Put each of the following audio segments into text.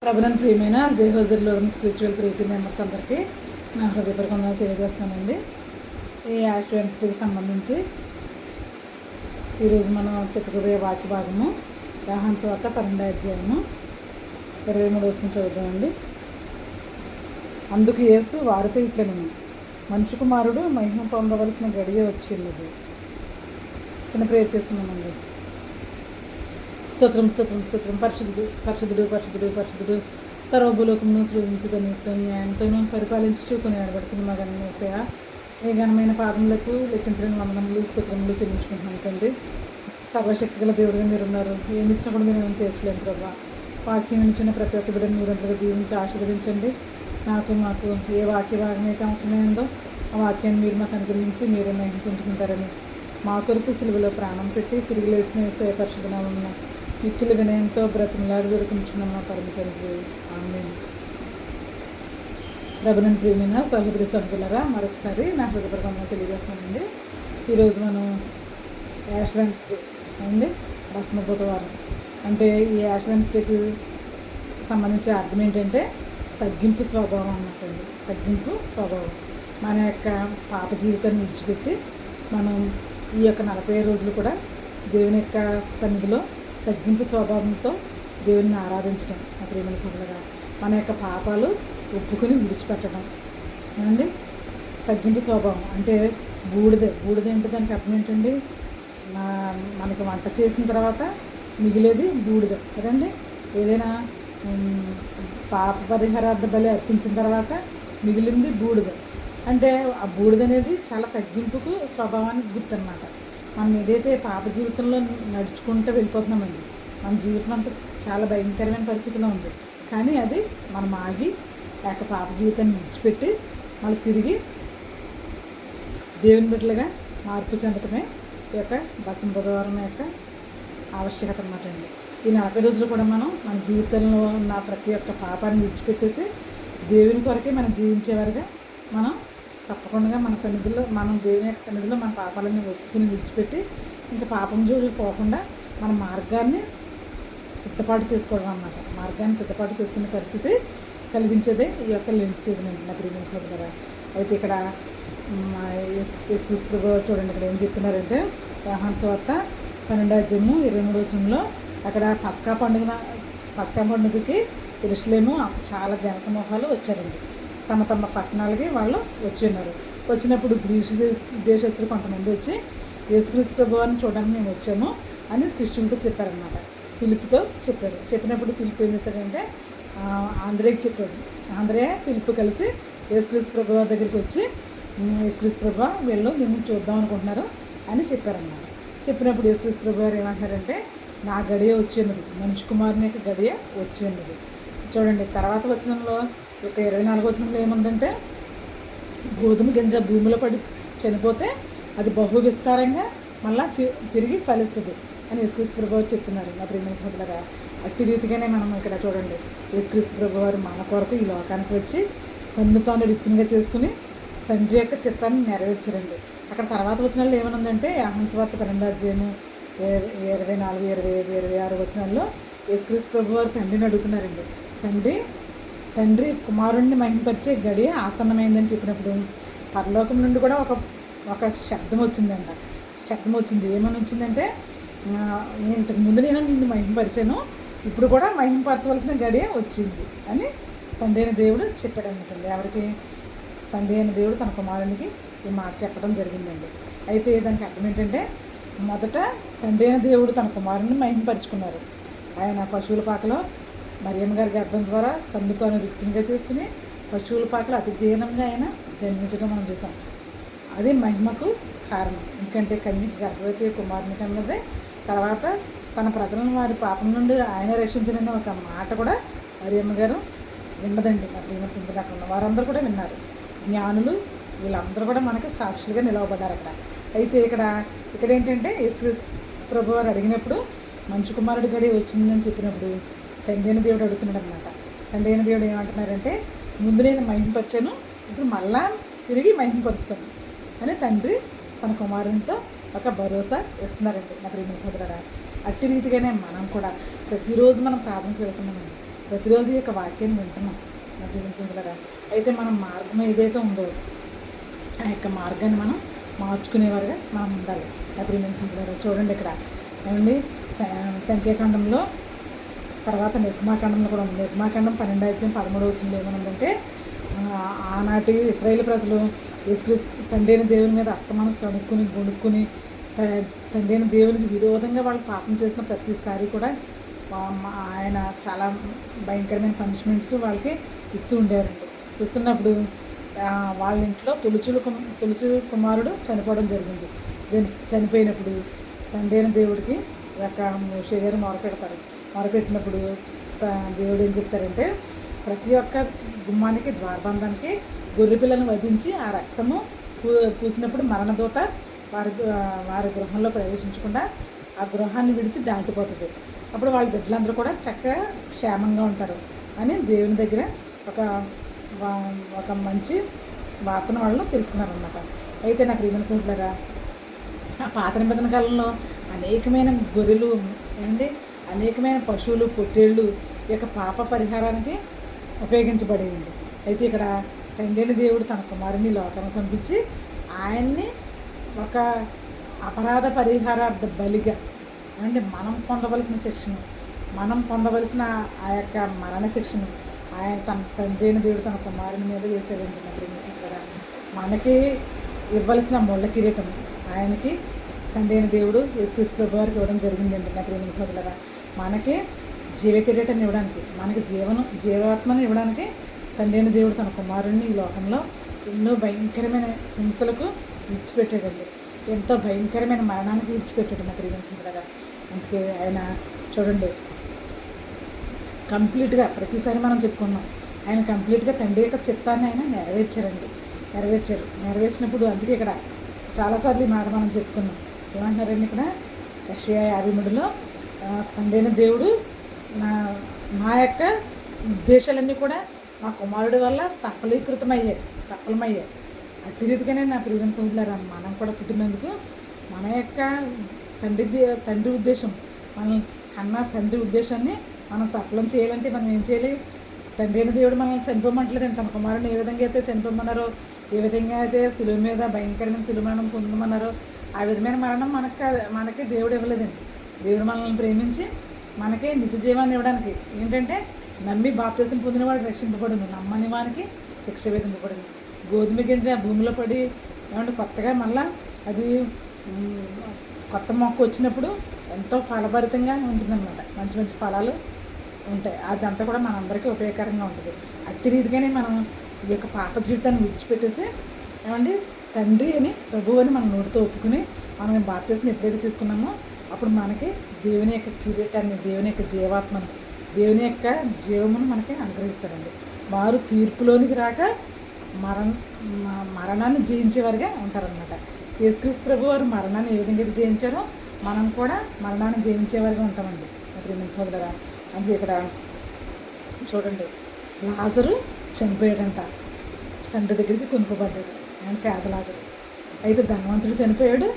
ప్రభుత్వం ప్రియమైన జయహోజర్లో spiritual creative members అందరికీ నా హృదయపూర్వకంగా తెలియజేస్తానండి. ఈ యాష్ వెన్స్డేకి సంబంధించి ఈరోజు మనం చెప్పుకోబోయే వాక్య భాగము యోహాను సువార్త 12వ అధ్యాయము 23 వచనం చదువుతామండి. అందుకు యేసు వారితో ఇట్లనెను, మనుష్య కుమారుడు మహిమ పొందవలసిన గడియ వచ్చి ఉన్నది. చిన్న ప్రేయర్ చేసుకున్నామండి. స్తోత్రం స్తోత్రం స్తోత్రం. పరిశుద్ధుడు పరిశుద్ధుడు పరిశుద్ధుడు పరిశుద్ధుడు సర్వభూలోకమును సృజించుతో నీతో న్యాయంతోనూ పరిపాలించుచూ కొని ఆడబడుతున్న మా గణేశయ ఏ ఘనమైన పాదములకు లెక్కించడం వందనములు స్తోత్రములు చెల్లించుకుంటున్నాను తండ్రి. సర్వశక్తి గల దేవుడిగా మీరు ఉన్నారు. ఏమి ఇచ్చినా కూడా మీరు ఏమైనా తీర్చలేము ప్రభా. వాక్యం ఇచ్చిన ప్రతి ఒక్క బిడ్డను మీరంతగా దీవించి ఆశీర్వదించండి. మాకు ఏ వాక్య భాగం అయితే అవసరమైందో ఆ వాక్యాన్ని మీరు మాకు అనుగ్రహించి మీరే మహిమ పొందుకుంటారని మా కొరకు సిలువలో ప్రాణం పెట్టి తిరిగి లేచిన యేసయ్య పరిశుద్ధ నామమున మిక్కిలి వినయంతో బ్రతిమలాడి వేడుకుంటున్నాం మా పరమ తండ్రి. ఆమేన్. ప్రభునందు ప్రియమైన సహోదరి సహోదరులారా, మరొకసారి నా హృదయపూర్వకంగా తెలియజేస్తున్నానండి. ఈరోజు మనం యాష్ వెన్స్డే అండి, భస్మ బుధవారం. అంటే ఈ యాష్ వెన్స్డేకి సంబంధించిన అర్థం ఏంటంటే తగ్గింపు స్వభావం అన్నమాట అండి. తగ్గింపు స్వభావం. మన యొక్క పాప జీవితాన్ని విడిచిపెట్టి మనం ఈ యొక్క 40 రోజులు కూడా దేవుని యొక్క సన్నిధిలో తగ్గింపు స్వభావంతో దేవుని ఆరాధించడం. నా ప్రియమైన సోదరుగా మన యొక్క పాపాలు ఒప్పుకొని విడిచిపెట్టడం అండి. తగ్గింపు స్వభావం అంటే బూడిద ఏంటి, దానికి అర్థం ఏంటండి? మనకి వంట చేసిన తర్వాత మిగిలేది బూడిద కదండి. ఏదైనా పాప పరిహారార్థ బలి అర్పించిన తర్వాత మిగిలింది బూడిద. అంటే ఆ బూడిద అనేది చాలా తగ్గింపుకు స్వభావానికి గుర్తు అన్నమాట. మనం ఏదైతే పాప జీవితంలో నడుచుకుంటూ వెళ్ళిపోతున్నామండి, మన జీవితం అంతా చాలా భయంకరమైన పరిస్థితిలో ఉంది. కానీ అది మనం ఆగి ఆ యొక్క పాప జీవితాన్ని విడిచిపెట్టి మళ్ళీ తిరిగి దేవుని బిడ్డలుగా మార్పు చెందటమే ఈ యొక్క భస్మ బుధవారం యొక్క ఆవశ్యకత అన్నమాట అండి. ఈ 40 రోజులు కూడా మనం మన జీవితంలో ఉన్న ప్రతి ఒక్క పాపాన్ని విడిచిపెట్టేసి దేవుని కొరకే మనం జీవించేవారుగా మనం తప్పకుండా మన సన్నిధిలో మనం దేవుని యొక్క సన్నిధిలో మన పాపాలని ఒప్పుకుని విడిచిపెట్టి ఇంకా పాపం జోలికి పోకుండా మన మార్గాన్ని సిద్ధపాటు చేసుకోవడం అన్నమాట. మార్గాన్ని సిద్ధపాటు చేసుకునే పరిస్థితి కలిగించేదే ఈ యొక్క లెంట్ సీజన్ అండి నా ప్రియమైన సోదరులారా. అయితే ఇక్కడ యేసుక్రీస్తు ప్రభువు చూడండి, ఇక్కడ ఏం చెప్తున్నారంటే యోహాను సువార్త 12వ అధ్యాయము 23 వచనంలో అక్కడ పస్కా పండుగకి యెరూషలేము చాలా జనసమూహాలు వచ్చారండి. తమ తమ పట్టణాలకి వాళ్ళు వచ్చి ఉన్నారు. వచ్చినప్పుడు దేశస్తులు కొంతమంది వచ్చి యేసుక్రీస్తు ప్రభువారిని చూడడానికి మేము వచ్చాము అని శిష్యులతో చెప్పారనమాట. ఫిలిప్తో చెప్పారు. చెప్పినప్పుడు ఫిలిప్ ఏం చేశాడంటే ఆంధ్రేకి చెప్పాడు. ఆంధ్రే ఫిలిప్ కలిసి యేసుక్రీస్తు ప్రభువారి దగ్గరికి వచ్చి యేసుక్రీస్తు ప్రభువా వీళ్ళు నిన్ను చూద్దాం అనుకుంటున్నారు అని చెప్పారన్నమాట. చెప్పినప్పుడు యేసుక్రీస్తు ప్రభువారు ఏమంటున్నారంటే నా గడియ వచ్చి ఉన్నది, మనిషి కుమారుని యొక్క గడియ వచ్చి ఉన్నది. చూడండి తర్వాత వచనంలో ఇక 24వ వచనంలో ఏముందంటే గోధుమ గింజ భూమిలో పడి చనిపోతే అది బహు విస్తారంగా మళ్ళీ తిరిగి ఫలిస్తుంది అని యేసుక్రీస్తు ప్రభువారు చెప్తున్నారు. నా ప్రియమైన సోదరులారా, అట్టి రీతిగానే మనం ఇక్కడ చూడండి యేసుక్రీస్తు ప్రభువారు మన కొరకు ఈ లోకానికి వచ్చి తాను రిక్తంగా చేసుకుని తండ్రి యొక్క చిత్తాన్ని నెరవేర్చారండి. అక్కడ తర్వాత వచనాల్లో ఏమనుందంటే యోహాను సువార్త 12వ అధ్యాయము 24, 25, 26 వచనాల్లో యేసుక్రీస్తు ప్రభువారు తండ్రిని అడుగుతున్నారండి. తండ్రి కుమారుణ్ణి మహిమపరిచే గడియ ఆసన్నమైందని చెప్పినప్పుడు పరలోకం నుండి కూడా ఒక శబ్దం వచ్చిందంట. శబ్దం వచ్చింది. ఏమని వచ్చిందంటే ఇంతకుముందు నేను నిన్ను మహిమపరిచాను, ఇప్పుడు కూడా మహిమపరచవలసిన గడియ వచ్చింది అని తండ్రి అయిన దేవుడు చెప్పాడు అన్నట్టు. ఎవరికి? తండ్రి అయిన దేవుడు తన కుమారునికి ఈ మాట చెప్పడం జరిగిందండి. అయితే దానికి అర్థం ఏంటంటే మొదట తండ్రి అయిన దేవుడు తన కుమారుని మహిమపరుచుకున్నారు. ఆయన పశువుల పాకలో మరియమ్మ గారి గర్భం ద్వారా తండ్రితో రిక్తంగా చేసుకుని పశువుల పాకలో అతి దీనంగా ఆయన జన్మించడం మనం చూసాం. అది మహిమకు కారణం. ఎందుకంటే కన్యక గర్భవతి కుమారుని కన్నదే. తర్వాత తన ప్రజలను వారి పాపం నుండి ఆయన రక్షించడని ఒక మాట కూడా మరియమ్మ గారు విన్నదండి. నా ప్రియమైన సింధులు అక్కడ ఉన్న వారందరూ కూడా విన్నారు. జ్ఞానులు వీళ్ళందరూ కూడా మనకి సాక్షులుగా నిలవబడ్డారు అక్కడ. అయితే ఇక్కడ ఏంటంటే యేసుక్రీస్తు ప్రభువారు అడిగినప్పుడు మనిషి కుమారుడి గడి వచ్చిందని చెప్పినప్పుడు తండ్రి అయిన దేవుడు అడుగుతున్నాడు అనమాట. తండ్రి అయిన దేవుడు ఏమంటున్నారంటే ముందు నేను మహిమపరిచాను, ఇప్పుడు మళ్ళా తిరిగి మహిమపరుస్తాను అని తండ్రి తన కుమారునితో ఒక భరోసా ఇస్తున్నారండి. నా ప్రియమైన సోదరులారా, అట్టి రీతిగానే మనం కూడా ప్రతిరోజు మనం ప్రార్థనకు వెళ్తున్నామండి. ప్రతిరోజు ఈ యొక్క వాక్యాన్ని వింటున్నాం నా ప్రియమైన. అయితే మన మార్గం ఏదైతే ఉందో ఆ యొక్క మార్గాన్ని మనం మార్చుకునేవారుగా మనం ఉండాలి నా ప్రియమైన. చూడండి ఇక్కడ ఏమండి సంఖ్యాకాండంలో తర్వాత నిర్గమాకాండంలో కూడా ఉంది. నిర్గమాకాండం 12:13 ఏమనుందంటే ఆనాటి ఇశ్రాయేలు ప్రజలు యేసుక్రీస్తు తండ్రి దేవుని మీద అస్తమానం సణుక్కుని గొణుక్కుని తండ్రి దేవునికి విరోధంగా వాళ్ళు పాపం చేసిన ప్రతిసారి కూడా ఆయన చాలా భయంకరమైన పనిష్మెంట్స్ వాళ్ళకి ఇస్తూ ఉండేవారండి. ఇస్తున్నప్పుడు వాళ్ళ ఇంట్లో తొలుచు కుమారుడు చనిపోవడం జరిగింది. చనిపోయినప్పుడు తండ్రి దేవుడికి యొక్క మోషే గారు మొరపెట్టినప్పుడు దేవుడు ఏం చెప్తారంటే ప్రతి ఒక్క గుమ్మానికి ద్వారబంధానికి గొర్రె పిల్లను వధించి ఆ రక్తము పూసినప్పుడు మరణదూత వారి గృహంలో ప్రవేశించకుండా ఆ గృహాన్ని విడిచి దాటిపోతుంది. అప్పుడు వాళ్ళ బిడ్డలందరూ కూడా చక్కగా క్షేమంగా ఉంటారు అని దేవుని దగ్గర ఒక మంచి వార్తను వాళ్ళు తెలుసుకున్నారన్నమాట. అయితే నా ప్రియమైన సోదరులారా, ఆ పాత నిబంధన కాలంలో అనేకమైన గొర్రెలు అండి, అనేకమైన పశువులు పొట్టేళ్ళు ఈ యొక్క పాప పరిహారానికి ఉపయోగించబడేయండి. అయితే ఇక్కడ తండ్రి దేవుడు తన కుమారుని లోకానికి పంపించి ఆయన్ని ఒక అపరాధ పరిహారార్థ బలిగా అంటే మనం పొందవలసిన శిక్షను, మనం పొందవలసిన ఆ యొక్క మరణ శిక్షను ఆయన తన తండ్రి దేవుడు తన కుమారుని మీద వేసేదండి. నా ప్రేమించారు మనకి ఇవ్వాల్సిన ముళ్ళ కిరీటం ఆయనకి తండ్రి దేవుడు యేసుక్రీస్తు ప్రభు వారికి ఇవ్వడం జరిగిందండి. నా ప్రేమించారు మనకి జీవ కిరీటాన్ని ఇవ్వడానికి, మనకి జీవాత్మను ఇవ్వడానికి తండ్రి దేవుడు తన కుమారుణ్ణి ఈ లోకంలో ఎన్నో భయంకరమైన హింసలకు విడిచిపెట్టాడండి. ఎంతో భయంకరమైన మరణానికి విడిచిపెట్టాడు నా ప్రియమైన. అందుకే ఆయన చూడండి కంప్లీట్గా ప్రతిసారి మనం చెప్పుకున్నాం, ఆయన కంప్లీట్గా తండ్రి యొక్క చిత్తాన్ని ఆయన నెరవేర్చినప్పుడు అందుకే ఇక్కడ చాలాసార్లు ఈ మాట మనం చెప్పుకున్నాం. ఏమంటున్నారండి ఇక్కడ యెషయా 53లో తండ్రి దేవుడు నా యొక్క ఉద్దేశాలన్నీ కూడా మా కుమారుడి వల్ల సఫలమయ్యాయి. అట్టి రీతిగానే నా ప్రియమైన సోదరులారా, మనం కూడా పుట్టినందుకు మన యొక్క తండ్రి ఉద్దేశం, మన కన్నా తండ్రి ఉద్దేశాన్ని మనం సఫలం చేయాలంటే మనం ఏం చేయాలి? తండ్రి అయిన దేవుడు మనల్ని చనిపోమట్లేదండి. తన కుమారుని ఏ విధంగా అయితే చనిపోమన్నారో, ఏ విధంగా అయితే శిలువ మీద భయంకరమైన శిలువ మరణం పొందమన్నారో ఆ విధమైన మరణం మనకి దేవుడు ఇవ్వలేదండి. దేవుడు మనల్ని ప్రేమించి మనకి నిజ జీవాన్ని ఇవ్వడానికి ఏంటంటే నమ్మి బాప్తిసం పొందినవాడు రక్షింపబడును, నమ్మని వానికి శిక్ష విధింపబడును. గోధుమ గింజ భూమిలో పడి ఏమంటే కొత్తగా మళ్ళీ అది కొత్త మొక్క వచ్చినప్పుడు ఎంతో ఫలభరితంగా ఉంటుందన్నమాట. మంచి మంచి ఫలాలు ఉంటాయి. అదంతా కూడా మనందరికీ ఉపయోగకరంగా ఉంటుంది. అట్టి రీతిగానే మనం ఈ యొక్క పాప జీవితాన్ని విడిచిపెట్టేసి ఏమండి తండ్రి అని ప్రభువు అని మన నోటితో ఒప్పుకుని మనం బాప్తిసం ఎప్పుడైతే తీసుకున్నామో అప్పుడు మనకి దేవుని యొక్క కిరీటాన్ని, దేవుని యొక్క జీవాత్మను, దేవుని యొక్క జీవమును మనకి అనుగ్రహిస్తారండి. వారు తీర్పులోనికి రాక మరణాన్ని జయించేవారుగా ఉంటారనమాట. యేసుక్రీస్తు ప్రభు వారు మరణాన్ని ఏ విధంగా జయించారో మనం కూడా మరణాన్ని జయించేవారుగా ఉంటామండి. ప్రియమైన సోదరులారా, అందుకే ఇక్కడ చూడండి లాజరు చనిపోయాడంట, తండ్రి దగ్గరికి కొనుక్కోబడ్డాడు. ఆయన పేద లాజరు. అయితే ధనవంతుడు చనిపోయాడు,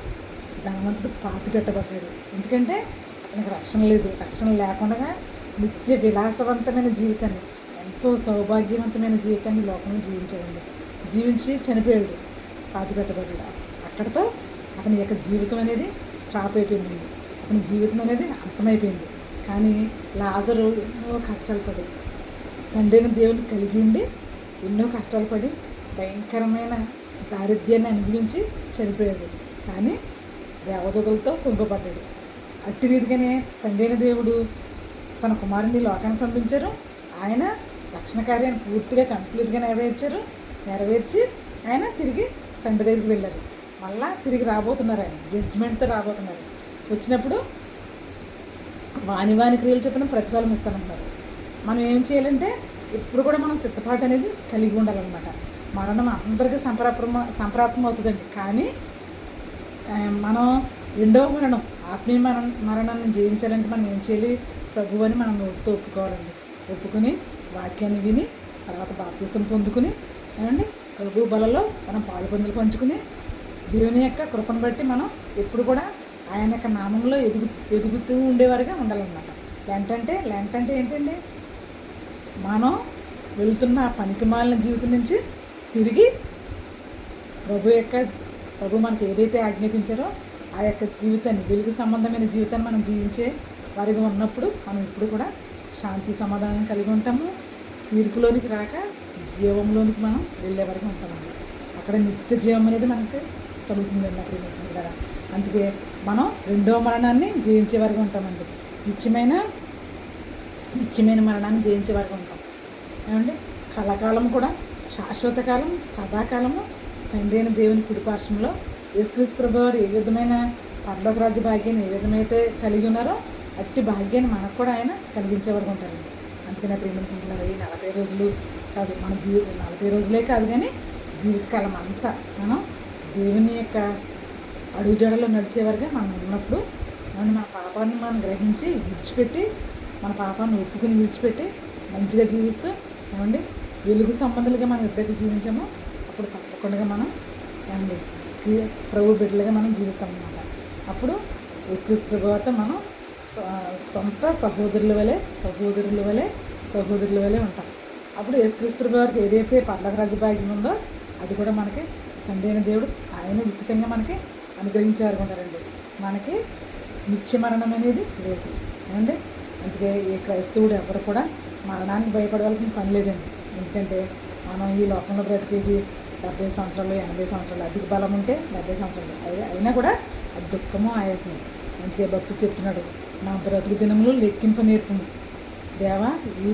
ధనవంతుడు పాతి పెట్టబడ్డాడు. ఎందుకంటే అతనికి రక్షణ లేదు. రక్షణ లేకుండా నిత్య విలాసవంతమైన జీవితాన్ని, ఎంతో సౌభాగ్యవంతమైన జీవితాన్ని లోకంలో జీవించి చనిపోయాడు, పాతి పెట్టబడ్డాడు. అక్కడితో అతని యొక్క జీవితం అనేది స్టాప్ అయిపోయిందండి. అతని జీవితం అనేది అంతమైపోయింది. కానీ లాజరు ఎన్నో కష్టాలు పడి తండ్రి దేవుని కలిగి ఉండి ఎన్నో కష్టాలు పడి భయంకరమైన దారిద్ర్యాన్ని అనుభవించి చనిపోయాడు. కానీ దేవదూతలతో కొనుక్కోబడ్డాడు. అట్టి రీతిగానే తండ్రి దేవుడు తన కుమారుని లోకానికి పంపించారు. ఆయన రక్షణ కార్యాన్ని పూర్తిగా కంప్లీట్గా నెరవేర్చి ఆయన తిరిగి తండ్రి దగ్గరికి వెళ్ళారు. మళ్ళా తిరిగి రాబోతున్నారు. ఆయన జడ్జిమెంట్తో రాబోతున్నారు. వచ్చినప్పుడు వాని క్రియలు చెప్పిన ప్రతిఫలం ఇస్తానంటున్నారు. మనం ఏం చేయాలంటే ఇప్పుడు కూడా మనం సిద్ధపాటు అనేది కలిగి ఉండాలన్నమాట. మరణం అందరికీ సంప్రాప్తం అవుతుందండి. కానీ మనం రెండవ మరణం, ఆత్మీయ మరణాన్ని జయించాలంటే మనం ఏం చేయాలి? ప్రభు అని మనం నోటితో ఒప్పుకోవాలండి. ఒప్పుకొని వాక్యాన్ని విని తర్వాత బాప్తిసం పొందుకుని ఏమండి ప్రభు బలలో మనం పాలు పంచుకుని దేవుని యొక్క కృపను బట్టి మనం ఎప్పుడు కూడా ఆయన యొక్క నామంలో ఎదుగుతూ ఉండేవారుగా ఉండాలన్నమాట. లెంట్ అంటే ఏంటండి? మనం వెళ్తున్న ఆ పనికిమాలిన జీవితం నుంచి తిరిగి ప్రభు మనకి ఏదైతే ఆజ్ఞాపించారో ఆ యొక్క జీవితాన్ని, వెలుగు సంబంధమైన జీవితాన్ని మనం జీవించే వారిగా ఉన్నప్పుడు మనం ఇప్పుడు కూడా శాంతి సమాధానం కలిగి ఉంటాము. తీర్పులోనికి రాక జీవంలోనికి మనం వెళ్ళే వరకు ఉంటామండి. అక్కడ నిత్య జీవం అనేది మనకి కలుగుతుందండి అప్పుడు కదా. అందుకే మనం రెండవ మరణాన్ని జయించే వరకు ఉంటామండి. నిత్యమైన మరణాన్ని జయించే వరకు ఉంటాం. ఏమండి, కలకాలం కూడా, శాశ్వత కాలం, సదాకాలము తండ్రి అయిన దేవుని కుడిపార్శ్వంలో యేసుక్రీస్తు ప్రభువారు ఏ విధమైన పరలోక రాజ్య భాగ్యాన్ని ఏ విధమైతే కలిగి ఉన్నారో అట్టి భాగ్యాన్ని మనకు కూడా ఆయన కలిగించే వరకు ఉంటారండి. అందుకనే ప్రేమ సంఖ్యలో ఈ 40 రోజులు కాదు, మన 40 రోజులే కాదు కానీ జీవితకాలం అంతా మనం దేవుని యొక్క అడుగుజాడలో నడిచేవారుగా మనం ఉన్నప్పుడు మన పాపాన్ని మనం గ్రహించి విడిచిపెట్టి, మన పాపాన్ని ఒప్పుకుని విడిచిపెట్టి మంచిగా జీవిస్తూ ఏమండి వెలుగు సంబంధాలుగా మనం ఎప్పుడైతే జీవించామో అప్పుడు తప్పకుండా మనం ఏమండి ప్రభు బిడ్డలుగా మనం జీవిస్తామన్నమాట. అప్పుడు యేసుక్రీస్తు ప్రభువారితో మనం సొంత సహోదరుల వలె ఉంటాం. అప్పుడు యేసుక్రీస్తు ప్రభువారికి ఏదైతే పరలోక రాజ్య భాగ్యం ఉందో అది కూడా మనకి తండ్రి అయిన దేవుడు ఆయన ఉచితంగా మనకి అనుగ్రహించేవారు ఉంటారండి. మనకి నిత్య మరణం అనేది లేదు ఏమండి. అందుకే ఏ క్రైస్తవుడు ఎవరు కూడా మరణానికి భయపడవలసిన పని లేదండి. ఎందుకంటే మనం ఈ లోకంలో బ్రతికేది 70 సంవత్సరాలు, 80 సంవత్సరాలు, అధిక బలం ఉంటే 70 సంవత్సరాలు అయినా కూడా అది దుఃఖము, ఆయాసము. అందుకే భక్తుడు చెప్తున్నాడు, నా బ్రతుకు దినములు లెక్కింప నేర్పుము దేవా, ఈ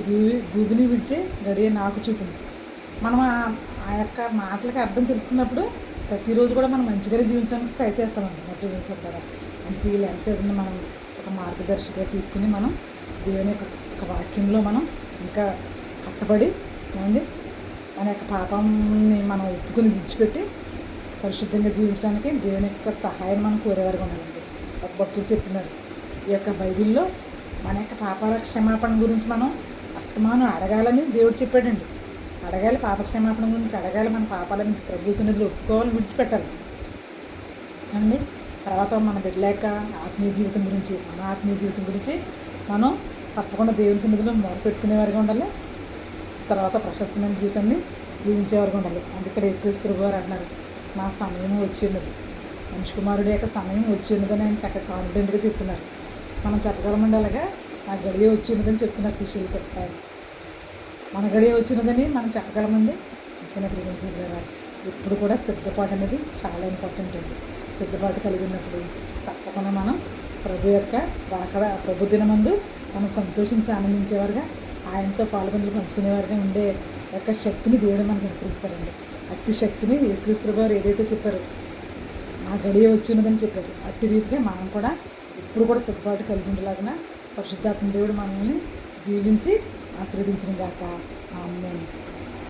భూమిని విడిచే గడియ నాకు చూపుము. మనం ఆ యొక్క మాటలకి అర్థం తెలుసుకున్నప్పుడు ప్రతిరోజు కూడా మనం మంచిగానే జీవించడానికి ట్రై చేస్తామండి మొత్తం కదా. అందుకే ఈ లైఫ్ సీజన్ మనం ఒక మార్గదర్శిగా తీసుకుని మనం దేవుని యొక్క వాక్యంలో మనం ఇంకా కట్టబడి ఏమండి మన యొక్క పాపాన్ని మనం ఒప్పుకుని విడిచిపెట్టి పరిశుద్ధంగా జీవించడానికి దేవుని యొక్క సహాయం మనం కోరేవారుగా ఉండాలండి. ఒక భక్తులు చెప్తున్నారు, ఈ యొక్క బైబిల్లో మన యొక్క పాపాల క్షమాపణ గురించి మనం అస్తమానం అడగాలని దేవుడు చెప్పాడండి. అడగాలి, పాప క్షమాపణ గురించి అడగాలి, మన పాపాలను ప్రభు సన్నిధిలో ఒప్పుకోవాలి, విడిచిపెట్టాలి అండి. తర్వాత మన బిడ్డలేక ఆత్మీయ జీవితం గురించి, మన ఆత్మీయ జీవితం గురించి మనం తప్పకుండా దేవుని సన్నిధిలో మొదలుపెట్టుకునేవారుగా ఉండాలి. తర్వాత ప్రశస్తమైన జీవితాన్ని జీవించేవారుగా ఉండాలి. అందుకే యేసుక్రీస్తు ప్రభువారు అంటున్నారు, నా సమయం వచ్చి ఉన్నది, మనిషి కుమారుడి యొక్క సమయం వచ్చి ఉన్నదని ఆయన చక్కగా కాన్ఫిడెంట్గా చెప్తున్నారు. మనం చెప్పగలమండి అలాగా, నా గడియ వచ్చి ఉన్నదని చెప్తున్నారు శిష్యులతో. మన గడియ వచ్చినదని మనం చెప్పగలమండి. అందుకనే ప్రిన్సిపల్ గారు ఎప్పుడు కూడా సిద్ధపాటు అనేది చాలా ఇంపార్టెంట్ అండి. సిద్ధపాటు కలిగినప్పుడు తప్పకుండా మనం ప్రభు దినమందు మనం సంతోషించి ఆనందించేవారుగా, ఆయనతో పాల్గొని పంచుకునేవారుగా ఉండే యొక్క శక్తిని దేవుడు మనకు అనుగ్రహిస్తారండి. అట్టి శక్తిని యేసుక్రీస్తు ప్రభువారు ఏదైతే చెప్పారో, నా గడియ వచ్చినదని చెప్పారు, అట్టి రీతిగా మనం కూడా ఇప్పుడు కూడా సిద్ధపాటు కలిగి ఉండేలాగా పరిశుద్ధాత్మ దేవుడు మనల్ని దీవించి ఆశీర్వదించిన గాక. ఆమేన్.